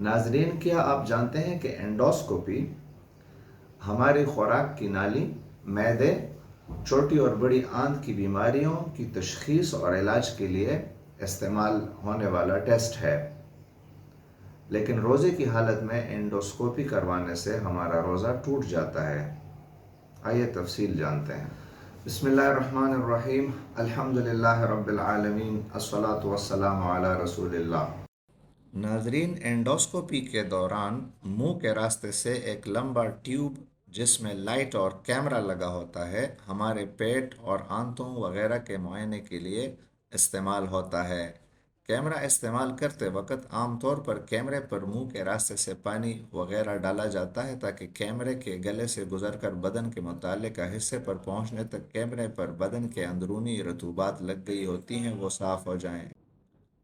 ناظرین، کیا آپ جانتے ہیں کہ انڈوسکوپی ہماری خوراک کی نالی، معدے، چھوٹی اور بڑی آنت کی بیماریوں کی تشخیص اور علاج کے لیے استعمال ہونے والا ٹیسٹ ہے؟ لیکن روزے کی حالت میں انڈوسکوپی کروانے سے ہمارا روزہ ٹوٹ جاتا ہے۔ آئیے تفصیل جانتے ہیں۔ بسم اللہ الرحمن الرحیم، الحمدللہ رب العالمین، الصلاۃ والسلام علی رسول اللہ۔ ناظرین، انڈوسکوپی کے دوران منہ کے راستے سے ایک لمبا ٹیوب جس میں لائٹ اور کیمرہ لگا ہوتا ہے ہمارے پیٹ اور آنتوں وغیرہ کے معائنے کے لیے استعمال ہوتا ہے۔ کیمرہ استعمال کرتے وقت عام طور پر کیمرے پر منہ کے راستے سے پانی وغیرہ ڈالا جاتا ہے تاکہ کیمرے کے گلے سے گزر کر بدن کے متعلقہ حصے پر پہنچنے تک کیمرے پر بدن کے اندرونی رطوبات لگ گئی ہوتی ہیں وہ صاف ہو جائیں۔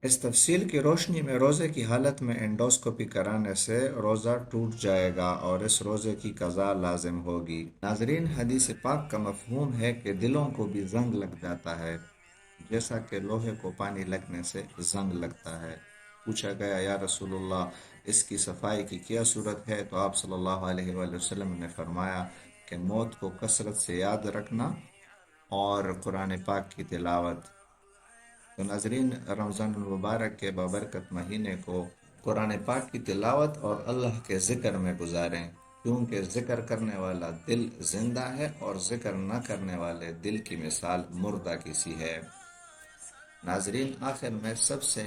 اس تفصیل کی روشنی میں روزے کی حالت میں انڈوسکوپی کرانے سے روزہ ٹوٹ جائے گا اور اس روزے کی قضا لازم ہوگی۔ ناظرین، حدیث پاک کا مفہوم ہے کہ دلوں کو بھی زنگ لگ جاتا ہے جیسا کہ لوہے کو پانی لگنے سے زنگ لگتا ہے۔ پوچھا گیا، یا رسول اللہ، اس کی صفائی کی کیا صورت ہے؟ تو آپ صلی اللہ علیہ وآلہ وسلم نے فرمایا کہ موت کو کثرت سے یاد رکھنا اور قرآن پاک کی تلاوت۔ تو ناظرین، رمضان المبارک کے بابرکت مہینے کو قرآن پاک کی تلاوت اور اللہ کے ذکر میں گزاریں، کیونکہ ذکر کرنے والا دل زندہ ہے اور ذکر نہ کرنے والے دل کی مثال مردہ کی سی ہے۔ ناظرین، آخر میں سب سے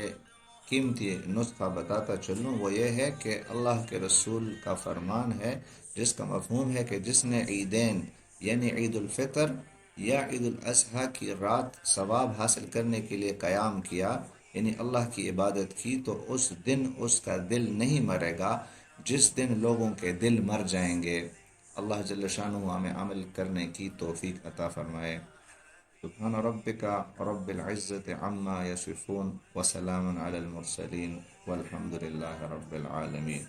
قیمتی نسخہ بتاتا چلوں، وہ یہ ہے کہ اللہ کے رسول کا فرمان ہے جس کا مفہوم ہے کہ جس نے عیدین یعنی عید الفطر یا عید الاضحیٰ کی رات ثواب حاصل کرنے کے لیے قیام کیا، یعنی اللہ کی عبادت کی، تو اس دن اس کا دل نہیں مرے گا جس دن لوگوں کے دل مر جائیں گے۔ اللہ جل شانہ ہمیں عمل کرنے کی توفیق عطا فرمائے۔ سبحان ربک رب العزت عما یصفون وسلام علی المرسلین والحمد للہ رب العالمین۔